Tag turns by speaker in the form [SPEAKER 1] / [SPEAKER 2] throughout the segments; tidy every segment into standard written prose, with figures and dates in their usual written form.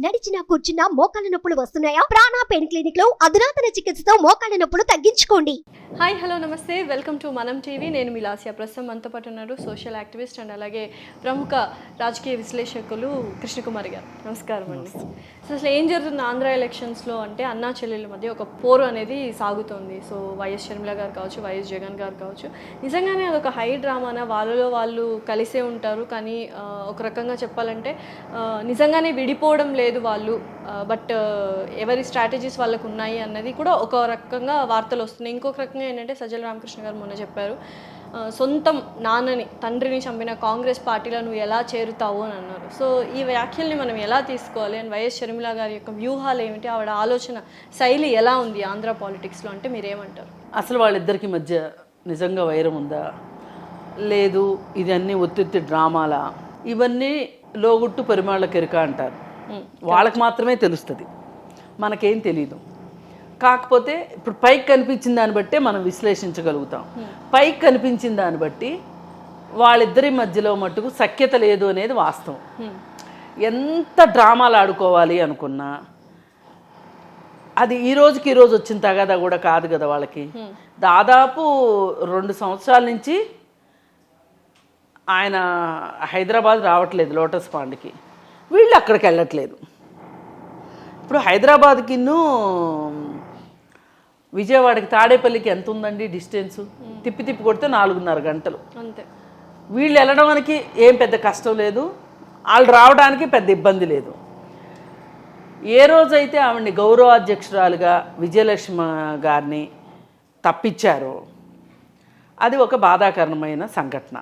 [SPEAKER 1] నడిచినా కూర్చున్నా మోకాళ్ళ నొప్పులు వస్తున్నాయా? ప్రాణ పెయిన్ క్లినిక్ లో అధునాతన చికిత్సతో మోకాళ్ళ నొప్పులు తగ్గించుకోండి.
[SPEAKER 2] హాయ్ హలో నమస్తే, వెల్కమ్ టు మనం టీవీ. నేను మీ లాస్య. ప్రస్తుతం మనతో పాటు ఉన్నారు సోషల్ యాక్టివిస్ట్ అండ్ అలాగే ప్రముఖ రాజకీయ విశ్లేషకులు కృష్ణకుమారి గారు. నమస్కారం అండి. సో అసలు ఏం జరుగుతుంది ఆంధ్ర ఎలక్షన్స్లో అంటే అన్నా చెల్లెళ్ళ మధ్య ఒక పోరు అనేది సాగుతోంది. సో వైఎస్ షర్మిల గారు కావచ్చు, వైఎస్ జగన్ గారు కావచ్చు, నిజంగానే అదొక హై డ్రామానా? వాళ్ళలో వాళ్ళు కలిసే ఉంటారు కానీ ఒక రకంగా చెప్పాలంటే నిజంగానే విడిపోవడం లేదు వాళ్ళు, బట్ ఎవరి స్ట్రాటజీస్ వాళ్ళకు ఉన్నాయి అన్నది కూడా ఒక రకంగా వార్తలు వస్తున్నాయి. ఇంకొక రకంగా ఏంటంటే సజ్జల రామకృష్ణ గారు మొన్న చెప్పారు, సొంతం నాన్నని తండ్రిని చంపిన కాంగ్రెస్ పార్టీలో నువ్వు ఎలా చేరుతావు అని అన్నారు. సో ఈ వ్యాఖ్యల్ని మనం ఎలా తీసుకోవాలి? అండ్ వైఎస్ షర్మిల గారి యొక్క వ్యూహాలు ఏమిటి, ఆవిడ ఆలోచన శైలి ఎలా ఉంది ఆంధ్ర పాలిటిక్స్లో అంటే మీరేమంటారు?
[SPEAKER 3] అసలు వాళ్ళిద్దరికి మధ్య నిజంగా వైరం ఉందా లేదు, ఇది అన్నీ ఒత్తిత్తి డ్రామాలా, ఇవన్నీ లోగుట్టు పరిమాళ్ళ కెరుక అంటారు. వాళ్ళకి మాత్రమే తెలుస్తుంది, మనకేం తెలీదు. కాకపోతే ఇప్పుడు పైకి కనిపించిన దాన్ని బట్టే మనం విశ్లేషించగలుగుతాం. పైకి కనిపించిన దాన్ని బట్టి వాళ్ళిద్దరి మధ్యలో మట్టుకు సఖ్యత లేదు అనేది వాస్తవం. ఎంత డ్రామాలు ఆడుకోవాలి అనుకున్నా అది ఈ రోజుకి వచ్చిన తగదా కూడా కాదు కదా వాళ్ళకి. దాదాపు 2 సంవత్సరాల నుంచి ఆయన హైదరాబాద్ రావట్లేదు లోటస్ పాండ్కి, వీళ్ళు అక్కడికి వెళ్ళట్లేదు. ఇప్పుడు హైదరాబాద్కిను విజయవాడకి తాడేపల్లికి ఎంత ఉందండి డిస్టెన్సు? తిప్పి కొడితే 4.5 గంటలు
[SPEAKER 2] అంతే.
[SPEAKER 3] వీళ్ళు వెళ్ళడానికి ఏం పెద్ద కష్టం లేదు, వాళ్ళు రావడానికి పెద్ద ఇబ్బంది లేదు. ఏ రోజైతే ఆవిడ్ని గౌరవాధ్యక్షురాలుగా విజయలక్ష్మి గారిని తప్పించారో అది ఒక బాధాకరమైన సంఘటన.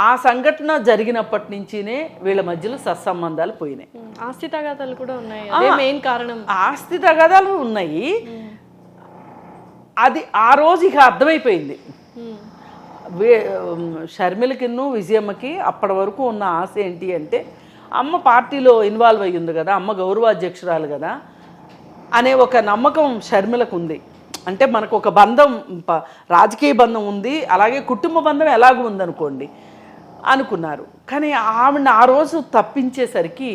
[SPEAKER 3] ఆ సంఘటన జరిగినప్పటి నుంచినే వీళ్ళ మధ్యలో సత్సంబంధాలు పోయినాయి.
[SPEAKER 2] ఆస్తి తగాదాలు కూడా ఉన్నాయి, అదే మెయిన్ కారణం.
[SPEAKER 3] ఆస్తి తగాదాలు ఉన్నాయి. అది ఆ రోజు ఇక అర్థమైపోయింది. షర్మిలకిన్ను విజయమ్మకి అప్పటి వరకు ఉన్న ఆశ ఏంటి అంటే, అమ్మ పార్టీలో ఇన్వాల్వ్ అయ్యి ఉంది కదా, అమ్మ గౌరవాధ్యక్షురాలు కదా అనే ఒక నమ్మకం షర్మిలకు ఉంది. అంటే మనకు ఒక బంధం, రాజకీయ బంధం ఉంది, అలాగే కుటుంబ బంధం ఎలాగూ ఉందనుకోండి అనుకున్నారు. కానీ ఆవిడని ఆ రోజు తప్పించేసరికి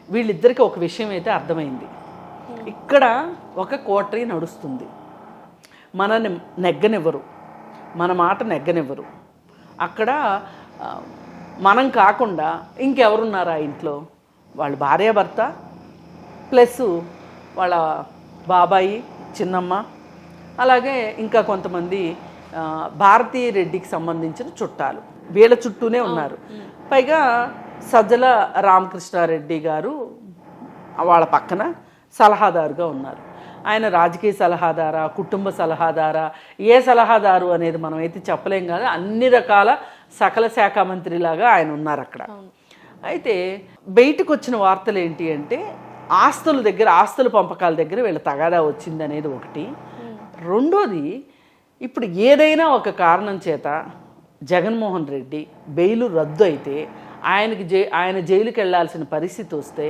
[SPEAKER 3] వీళ్ళిద్దరికీ ఒక విషయం అయితే అర్థమైంది, ఇక్కడ ఒక కోటరీ నడుస్తుంది, మనని నెగ్గనివ్వరు, మన మాట నెగ్గనివ్వరు. అక్కడ మనం కాకుండా ఇంకెవరున్నారు ఆ ఇంట్లో? వాళ్ళ భార్యాభర్త ప్లస్ వాళ్ళ బాబాయి, చిన్నమ్మ, అలాగే ఇంకా కొంతమంది భారతీ రెడ్డికి సంబంధించిన చుట్టాలు వీళ్ళ చుట్టూనే ఉన్నారు. పైగా సజ్జల రామకృష్ణారెడ్డి గారు వాళ్ళ పక్కన సలహాదారుగా ఉన్నారు. ఆయన రాజకీయ సలహాదారా, కుటుంబ సలహాదారా, ఏ సలహాదారు అనేది మనం అయితే చెప్పలేం కాదు. అన్ని రకాల సకల శాఖ మంత్రిలాగా ఆయన ఉన్నారు అక్కడ. అయితే బయటకు వచ్చిన వార్తలు ఏంటి అంటే, ఆస్తుల దగ్గర, ఆస్తుల పంపకాల దగ్గర వీళ్ళ తగాదా వచ్చింది అనేది ఒకటి. రెండోది, ఇప్పుడు ఏదైనా ఒక కారణం చేత జగన్మోహన్ రెడ్డి బెయిలు రద్దు అయితే ఆయన జైలుకి వెళ్లాల్సిన పరిస్థితి వస్తే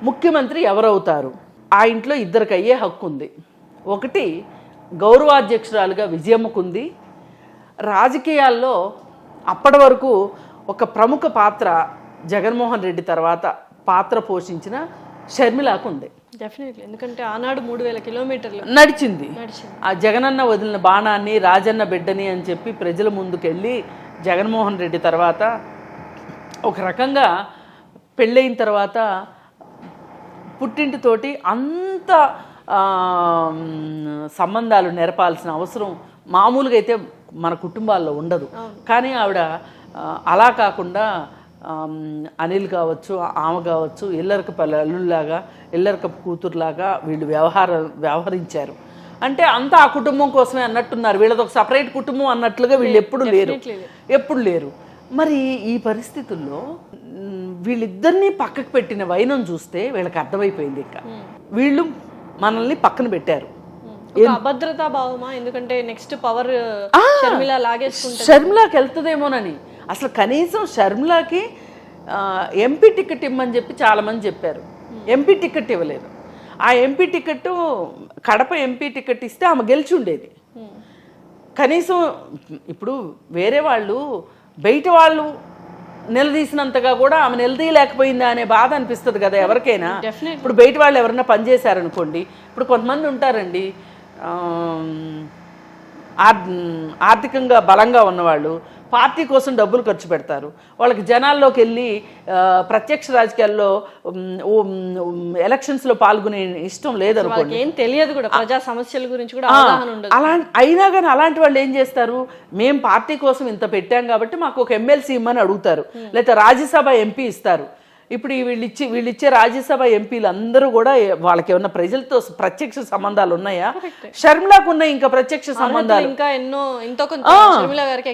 [SPEAKER 3] ముఖ్యమంత్రి ఎవరవుతారు? ఆ ఇంట్లో ఇద్దరికి అయ్యే హక్కు ఉంది. ఒకటి గౌరవాధ్యక్షురాలుగా విజయమ్మకుంది. రాజకీయాల్లో అప్పటి వరకు ఒక ప్రముఖ పాత్ర జగన్మోహన్ రెడ్డి తర్వాత పాత్ర పోషించిన షర్మిలకు ఉంది.
[SPEAKER 2] డెఫినెట్లీ, ఎందుకంటే ఆనాడు 3000 కిలోమీటర్లు
[SPEAKER 3] నడిచింది. ఆ జగనన్న వదిలిన బాణాన్ని రాజన్న బిడ్డని అని చెప్పి ప్రజల ముందుకెళ్ళి జగన్మోహన్ రెడ్డి తర్వాత ఒక రకంగా పెళ్ళయిన తర్వాత పుట్టింటితోటి అంత సంబంధాలు నెరపాల్సిన అవసరం మామూలుగా అయితే మన కుటుంబాల్లో ఉండదు. కానీ ఆవిడ అలా కాకుండా అనిల్ కావచ్చు, ఆమె కావచ్చు, ఇల్లరకపు అల్లుల్లాగా, ఇల్లరకపు కూతురులాగా వీళ్ళు వ్యవహరించారు. అంటే అంతా ఆ కుటుంబం కోసమే అన్నట్టున్నారు. వీళ్ళది ఒక సపరేట్ కుటుంబం అన్నట్లుగా వీళ్ళు ఎప్పుడు లేరు. మరి ఈ పరిస్థితుల్లో వీళ్ళిద్దరినీ పక్కకు పెట్టిన వైనం చూస్తే వీళ్ళకి అర్థమైపోయింది, ఇక వీళ్ళు మనల్ని పక్కన పెట్టారు.
[SPEAKER 2] అభద్రతా భావమా? ఎందుకంటే నెక్స్ట్ పవర్
[SPEAKER 3] షర్మిలాకి వెళ్తుందేమోనని. అసలు కనీసం షర్మిలాకి ఎంపీ టికెట్ ఇమ్మని చెప్పి చాలామంది చెప్పారు, ఎంపీ టికెట్ ఇవ్వలేదు. ఆ MP ticket, Kadapa MP ticket ఇస్తే ఆమె గెలిచి ఉండేది. కనీసం ఇప్పుడు వేరే వాళ్ళు, బయట వాళ్ళు నిలదీసినంతగా కూడా ఆమె నిలదీయలేకపోయిందా అనే బాధ అనిపిస్తుంది కదా ఎవరికైనా.
[SPEAKER 2] Definitely.
[SPEAKER 3] ఇప్పుడు బయట వాళ్ళు ఎవరైనా పనిచేశారనుకోండి, ఇప్పుడు కొంతమంది ఉంటారండి ఆర్థికంగా బలంగా ఉన్నవాళ్ళు పార్టీ కోసం డబ్బులు ఖర్చు పెడతారు. వాళ్ళకి జనాల్లోకి వెళ్ళి ప్రత్యక్ష రాజకీయాల్లో ఎలక్షన్స్లో పాల్గొనే ఇష్టం లేదనుకోండి,
[SPEAKER 2] ఏం తెలియదు కూడా, ప్రజా సమస్యల గురించి కూడా అవగాహన ఉండదు.
[SPEAKER 3] అలా అయినా కానీ అలాంటి వాళ్ళు ఏం చేస్తారు, మేము పార్టీ కోసం ఇంత పెట్టాం కాబట్టి మాకు ఒక ఎమ్మెల్సీ ఇమ్మని అడుగుతారు, లేకపోతే రాజ్యసభ ఎంపీ ఇస్తారు. ఇప్పుడు వీళ్ళిచ్చే రాజ్యసభ ఎంపీలు అందరూ కూడా వాళ్ళకి ఏమన్నా ప్రజలతో ప్రత్యక్ష సంబంధాలు ఉన్నాయా? షర్మిలాకు ఉన్నాయి ఇంకా ప్రత్యక్ష సంబంధాలు,
[SPEAKER 2] ఇంకా ఎంతో కొంత షర్మిల గారికి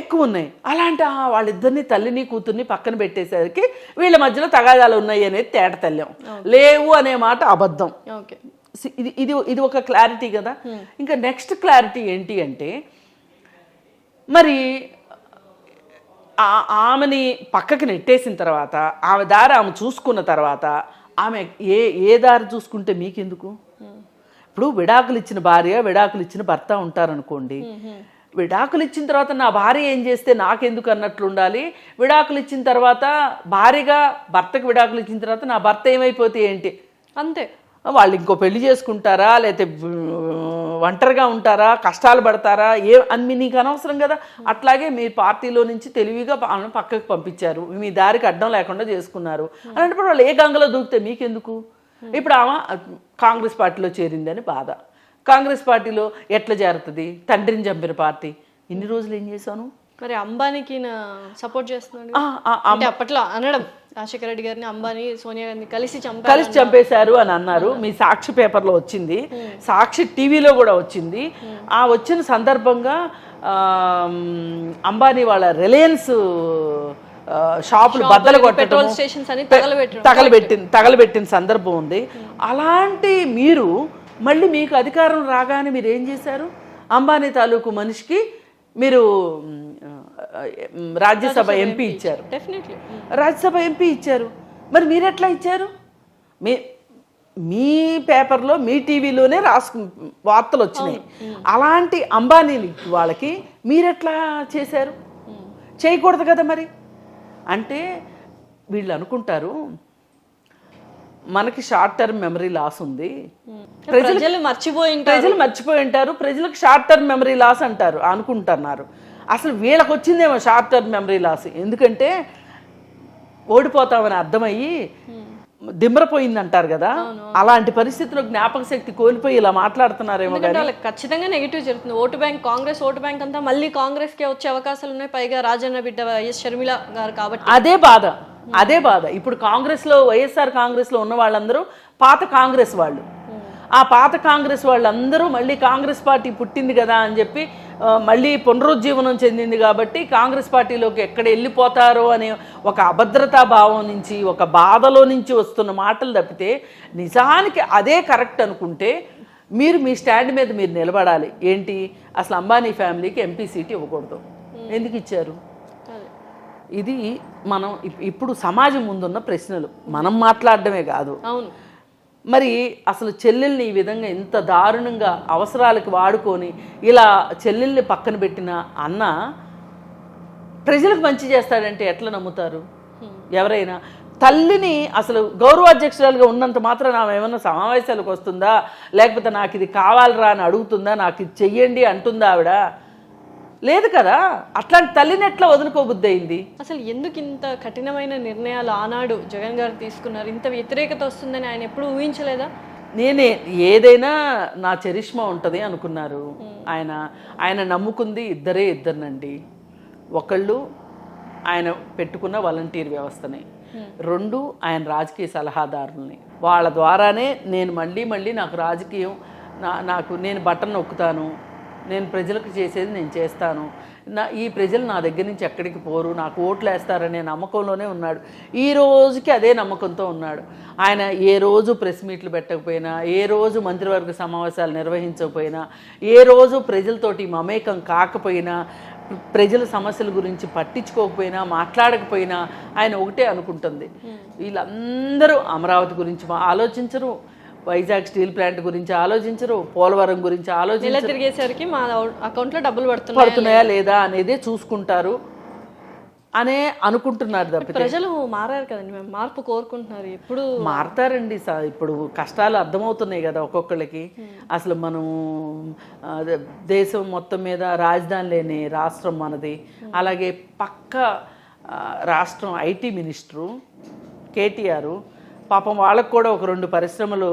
[SPEAKER 3] ఎక్కువ ఉన్నాయి. అలాంటి వాళ్ళిద్దరిని తల్లిని కూతుర్ని పక్కన పెట్టేసరికి వీళ్ళ మధ్యలో తగాదాలు ఉన్నాయి అనేది తేట తెల్లం, లేవు అనే మాట అబద్ధం. ఇది ఒక క్లారిటీ కదా. ఇంకా నెక్స్ట్ క్లారిటీ ఏంటి అంటే, మరి ఆమెని పక్కకి నెట్టేసిన తర్వాత ఆమె దారి ఆమె చూసుకున్న తర్వాత ఆమె ఏ దారి చూసుకుంటే మీకెందుకు? ఇప్పుడు విడాకులు ఇచ్చిన భార్య విడాకులు ఇచ్చిన భర్త ఉంటారనుకోండి, విడాకులు ఇచ్చిన తర్వాత నా భార్య ఏం చేస్తే నాకెందుకు అన్నట్లు ఉండాలి. విడాకులు ఇచ్చిన తర్వాత భార్యగా భర్తకు విడాకులు ఇచ్చిన తర్వాత నా భర్త ఏమైపోతే ఏంటి
[SPEAKER 2] అంతే.
[SPEAKER 3] వాళ్ళు ఇంకో పెళ్లి చేసుకుంటారా, లేకపోతే ఒంటరిగా ఉంటారా, కష్టాలు పడతారా, అని నీకు అనవసరం కదా. అట్లాగే మీ పార్టీలో నుంచి తెలివిగా పక్కకు పంపించారు, మీ దారికి అడ్డం లేకుండా చేసుకున్నారు. అలాంటప్పుడు వాళ్ళు ఏ గంగలో దూకితే మీకెందుకు? ఇప్పుడు ఆమె కాంగ్రెస్ పార్టీలో చేరిందని బాధ. కాంగ్రెస్ పార్టీలో ఎట్లా చేరుతుంది? తండ్రిని చంపిన పార్టీ. ఇన్ని రోజులు ఏం చేశాను?
[SPEAKER 2] మరి అంబానీకి సపోర్ట్ చేస్తున్నాడు అప్పట్లో అనడం, రాజశేఖర రెడ్డి గారిని అంబానీ సోనియా గారిని కలిసి
[SPEAKER 3] చంపేశారు అని అన్నారు. మీ సాక్షి పేపర్లో వచ్చింది, సాక్షి టీవీలో కూడా వచ్చింది. ఆ వచ్చిన సందర్భంగా అంబానీ వాళ్ళ రిలయన్స్ షాపులు బద్దలు కొట్టడం, తగలబెట్టిన సందర్భం ఉంది. అలాంటి మీరు మళ్ళీ మీకు అధికారం రాగానే మీరు ఏం చేశారు? అంబానీ తాలూకు మనిషికి మీరు రాజ్యసభ ఎంపీ ఇచ్చారు, రాజ్యసభ ఎంపీ ఇచ్చారు. మరి మీరెట్లా ఇచ్చారు? మీ పేపర్లో మీ టీవీలోనే వార్తలు వచ్చినాయి. అలాంటి అంబానీ వాళ్ళకి మీరెట్లా చేశారు? చేయకూడదు కదా. మరి అంటే వీళ్ళు అనుకుంటారు మనకి షార్ట్ టర్మ్ మెమరీ లాస్ ఉంది, ప్రజలు మర్చిపోయి ఉంటారు, ప్రజలకు షార్ట్ టర్మ్ మెమరీ లాస్ అంటారు అనుకుంటున్నారు. అసలు వీళ్ళకి వచ్చిందేమో షార్ట్ టర్మ్ మెమరీ లాస్. ఎందుకంటే ఓడిపోతామని అర్థమయ్యి దిమ్మరపోయింది అంటారు కదా, అలాంటి పరిస్థితిలో జ్ఞాపక శక్తి కోల్పోయి ఇలా మాట్లాడుతున్నారేమో.
[SPEAKER 2] వాళ్ళకి ఖచ్చితంగా నెగిటివ్ జరుగుతుంది. Vote bank, Congress vote bank అంతా మళ్ళీ కాంగ్రెస్ కే వచ్చే అవకాశాలు ఉన్నాయి. పైగా రాజన్న బిడ్డ వైఎస్ షర్మిల గారు కాబట్టి
[SPEAKER 3] అదే బాధ. ఇప్పుడు కాంగ్రెస్లో వైఎస్ఆర్ కాంగ్రెస్లో ఉన్న వాళ్ళందరూ పాత కాంగ్రెస్ వాళ్ళు. ఆ పాత కాంగ్రెస్ వాళ్ళందరూ మళ్ళీ కాంగ్రెస్ పార్టీ పుట్టింది కదా అని చెప్పి మళ్ళీ పునరుజ్జీవనం చెందింది కాబట్టి కాంగ్రెస్ పార్టీలోకి ఎక్కడ వెళ్ళిపోతారో అనే ఒక అభద్రతా భావం నుంచి, ఒక బాధలో నుంచి వస్తున్న మాటలు తప్పితే నిజానికి అదే కరెక్ట్ అనుకుంటే మీరు మీ స్టాండ్ మీద మీరు నిలబడాలి. ఏంటి, అసలు అంబానీ ఫ్యామిలీకి ఎంపీ సీట్ ఇవ్వకూడదు, ఎందుకు ఇచ్చారు? ఇది మనం ఇప్పుడు సమాజం ముందున్న ప్రశ్నలు, మనం మాట్లాడడమే కాదు.
[SPEAKER 2] అవును.
[SPEAKER 3] మరి అసలు చెల్లెల్ని ఈ విధంగా ఇంత దారుణంగా అవసరాలకు వాడుకొని ఇలా చెల్లెల్ని పక్కన పెట్టిన అన్న ప్రజలకు మంచి చేస్తాడంటే ఎట్లా నమ్ముతారు ఎవరైనా? తల్లిని అసలు గౌరవాధ్యక్షురాలుగా ఉన్నంత మాత్రం ఆమె ఏమన్నా సమావేశాలకు వస్తుందా, లేకపోతే నాకు ఇది కావాలరా అని అడుగుతుందా, నాకు ఇది చెయ్యండి అంటుందా ఆవిడ? లేదు కదా. అట్లాంటి తల్లిని ఎట్లా వదులుకోబుద్ధి అయింది?
[SPEAKER 2] అసలు ఎందుకు ఇంత కఠినమైన నిర్ణయాలు ఆనాడు జగన్ గారు తీసుకున్నారు? ఇంత వ్యతిరేకత వస్తుందని ఆయన ఎప్పుడు ఊహించలేదా?
[SPEAKER 3] ఏదైనా నా చరిష్మా ఉంటుంది అనుకున్నారు ఆయన నమ్ముకుంది ఇద్దరినండి. ఒకళ్ళు ఆయన పెట్టుకున్న వాలంటీర్ వ్యవస్థని, రెండు ఆయన రాజకీయ సలహాదారుల్ని. వాళ్ళ ద్వారానే నేను మళ్ళీ నాకు రాజకీయం నేను బటన్ నొక్కుతాను, నేను ప్రజలకు చేసేది నేను చేస్తాను, ఈ ప్రజలు నా దగ్గర నుంచి ఎక్కడికి పోరు, నాకు ఓట్లు వేస్తారనే నమ్మకంలోనే ఉన్నాడు. ఈ రోజుకి అదే నమ్మకంతో ఉన్నాడు. ఆయన ఏ రోజు ప్రెస్ మీట్లు పెట్టకపోయినా, ఏ రోజు మంత్రివర్గ సమావేశాలు నిర్వహించకపోయినా, ఏ రోజు ప్రజలతోటి మమేకం కాకపోయినా, ప్రజల సమస్యల గురించి పట్టించుకోకపోయినా, మాట్లాడకపోయినా ఆయన ఒకటే అనుకుంటుంది, వీళ్ళందరూ అమరావతి గురించి ఆలోచించరు, వైజాగ్ స్టీల్ ప్లాంట్ గురించి ఆలోచించరు, పోలవరం గురించి ఆలోచించరు,
[SPEAKER 2] తిరిగేసరికి మా అకౌంట్లో డబ్బులు
[SPEAKER 3] పడుతున్నాయా లేదా అనేదే చూసుకుంటారు. అనే అనుకుంటున్నారు తప్పితే
[SPEAKER 2] ప్రజలు మారారు కదండి, మేము మార్పు కోరుకుంటున్నారు ఎప్పుడు.
[SPEAKER 3] మారతారండి ఇప్పుడు కష్టాలు అర్థమవుతున్నాయి కదా ఒక్కొక్కళ్ళకి. అసలు మనం అదే దేశం మొత్తం మీద రాజధాని లేని రాష్ట్రం మనది. అలాగే పక్క రాష్ట్రం ఐటీ మినిస్టరు కేటీఆర్, పాపం వాళ్ళకు కూడా ఒక 2 పరిశ్రమలు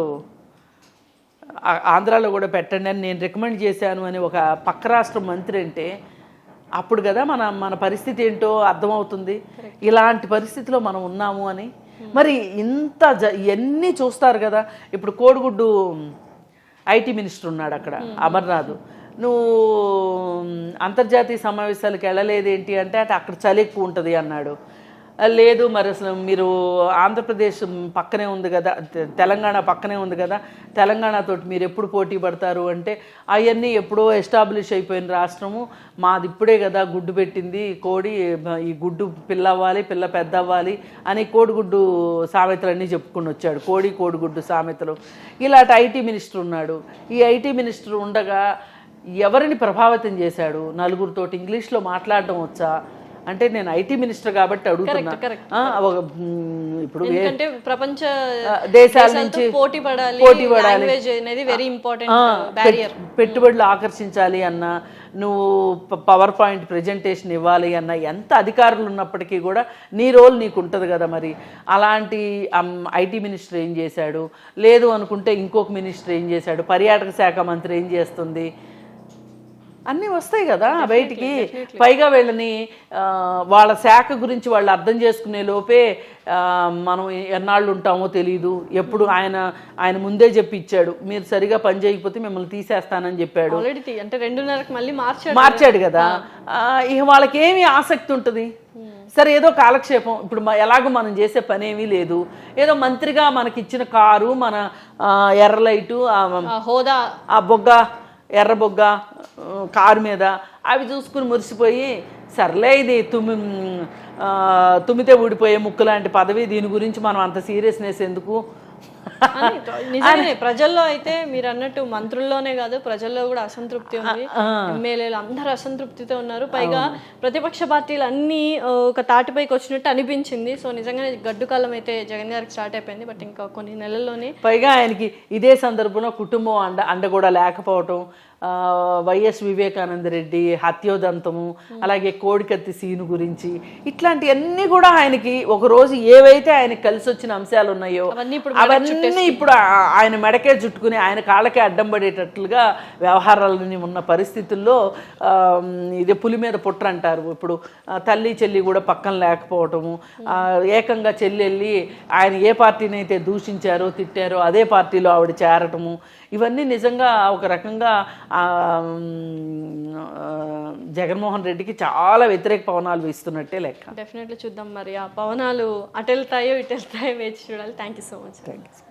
[SPEAKER 3] ఆంధ్రాలో కూడా పెట్టండి అని నేను రికమెండ్ చేశాను అని ఒక పక్క రాష్ట్ర మంత్రి అంటే అప్పుడు కదా మన పరిస్థితి ఏంటో అర్థమవుతుంది. ఇలాంటి పరిస్థితిలో మనం ఉన్నాము అని. మరి ఇంత ఇవన్నీ చూస్తారు కదా. ఇప్పుడు కోడిగుడ్డు ఐటీ మినిస్టర్ ఉన్నాడు అక్కడ, అమర్నాథ్. నువ్వు అంతర్జాతీయ సమావేశాలకు వెళ్ళలేదేంటి అంటే అక్కడ చలి ఎక్కువ ఉంటుంది అన్నాడు. లేదు మరి అసలు మీరు ఆంధ్రప్రదేశ్ పక్కనే ఉంది కదా, తెలంగాణ పక్కనే ఉంది కదా, తెలంగాణతో మీరు ఎప్పుడు పోటీ పడతారు అంటే అవన్నీ ఎప్పుడో ఎస్టాబ్లిష్ అయిపోయిన రాష్ట్రము, మాది ఇప్పుడే కదా గుడ్డు పెట్టింది కోడి, ఈ గుడ్డు పిల్ల అవ్వాలి, పిల్ల పెద్ద అవ్వాలి అని కోడిగుడ్డు సామెతలన్నీ చెప్పుకుని వచ్చాడు. కోడిగుడ్డు సామెతలు. ఇలాంటి ఐటీ మినిస్టర్ ఉన్నాడు. ఈ ఐటీ మినిస్టర్ ఉండగా ఎవరిని ప్రభావితం చేశాడు? నలుగురితోటి ఇంగ్లీష్లో మాట్లాడడం వచ్చా అంటే నేను ఐటీ మినిస్టర్ కాబట్టి అడుగుతున్నా. ఇప్పుడు
[SPEAKER 2] ఎందుకంటే ప్రపంచ
[SPEAKER 3] దేశాల నుంచి
[SPEAKER 2] పోటీ పడాలి, లాంగ్వేజ్ అనేది వెరీ ఇంపార్టెంట్ బ్యారియర్.
[SPEAKER 3] పెట్టుబడులు ఆకర్షించాలి అన్న, నువ్వు పవర్ పాయింట్ ప్రెజెంటేషన్ ఇవ్వాలి అన్న, ఎంత అధికారులు ఉన్నప్పటికీ కూడా నీ రోల్ నీకు ఉంటుంది కదా. మరి అలాంటి ఐటీ మినిస్టర్ ఏం చేశాడు? లేదు అనుకుంటే ఇంకొక మినిస్టర్ ఏం చేశాడు? పర్యాటక శాఖ మంత్రి ఏం చేస్తుంది? అన్నీ వస్తాయి కదా బయటికి. పైగా వీళ్ళని వాళ్ళ శాఖ గురించి వాళ్ళు అర్థం చేసుకునే లోపే మనం ఎన్నాళ్ళు ఉంటామో తెలీదు. ఎప్పుడు ఆయన ముందే చెప్పి ఇచ్చాడు, మీరు సరిగా పని చేయకపోతే మిమ్మల్ని తీసేస్తానని చెప్పాడు.
[SPEAKER 2] అంటే 2:30కి మళ్ళీ
[SPEAKER 3] మార్చాడు కదా. ఇక వాళ్ళకి ఏమి ఆసక్తి ఉంటుంది? సరే ఏదో కాలక్షేపం. ఇప్పుడు ఎలాగో మనం చేసే పని ఏమీ లేదు. ఏదో మంత్రిగా మనకి ఇచ్చిన కారు, మన ఎర్ర లైటు,
[SPEAKER 2] హోదా,
[SPEAKER 3] ఆ బొగ్గ ఎర్రబొగ్గ కారు మీద అవి చూసుకుని మురిసిపోయి, సర్లే ఇది తుమ్మితే ఊడిపోయే ముక్కు లాంటి పదవి, దీని గురించి మనం అంత సీరియస్నెస్ ఎందుకు?
[SPEAKER 2] నిజమే. ప్రజల్లో అయితే మీరు అన్నట్టు మంత్రుల్లోనే కాదు ప్రజల్లో కూడా అసంతృప్తి ఉంది. ఎమ్మెల్యేలు అందరూ అసంతృప్తితో ఉన్నారు. పైగా ప్రతిపక్ష పార్టీలు అన్నీ ఒక తాటిపైకి వచ్చినట్టు అనిపించింది. సో నిజంగానే గడ్డు కాలం అయితే జగన్ గారికి స్టార్ట్ అయిపోయింది. బట్ ఇంకా కొన్ని నెలల్లోనే.
[SPEAKER 3] పైగా ఆయనకి ఇదే సందర్భంలో కుటుంబం అండ కూడా లేకపోవటం, వైఎస్ వివేకానంద రెడ్డి హత్యోదంతము, అలాగే కోడికత్తి సీను గురించి, ఇట్లాంటివన్నీ కూడా ఆయనకి ఒకరోజు ఏవైతే ఆయనకి కలిసి వచ్చిన అంశాలు ఉన్నాయో అవన్నీ ఇప్పుడు ఆయన మెడకే చుట్టుకుని ఆయన కాళ్ళకే అడ్డం పడేటట్లుగా వ్యవహారాలని ఉన్న పరిస్థితుల్లో ఇదే పులి మీద పుట్ర అంటారు. ఇప్పుడు తల్లి చెల్లి కూడా పక్కన లేకపోవటము, ఏకంగా చెల్లి వెళ్ళి ఆయన ఏ పార్టీని అయితే దూషించారో తిట్టారో అదే పార్టీలో ఆవిడ చేరటము, ఇవన్నీ నిజంగా ఒక రకంగా జగన్మోహన్ రెడ్డికి చాలా వ్యతిరేక పవనాలు వీస్తున్నట్టే లెక్క.
[SPEAKER 2] డెఫినెట్లీ చూద్దాం మరి ఆ పవనాలు అటు వెళ్తాయో ఇటు వెళ్తాయో వేచి చూడాలి. Thank you so much.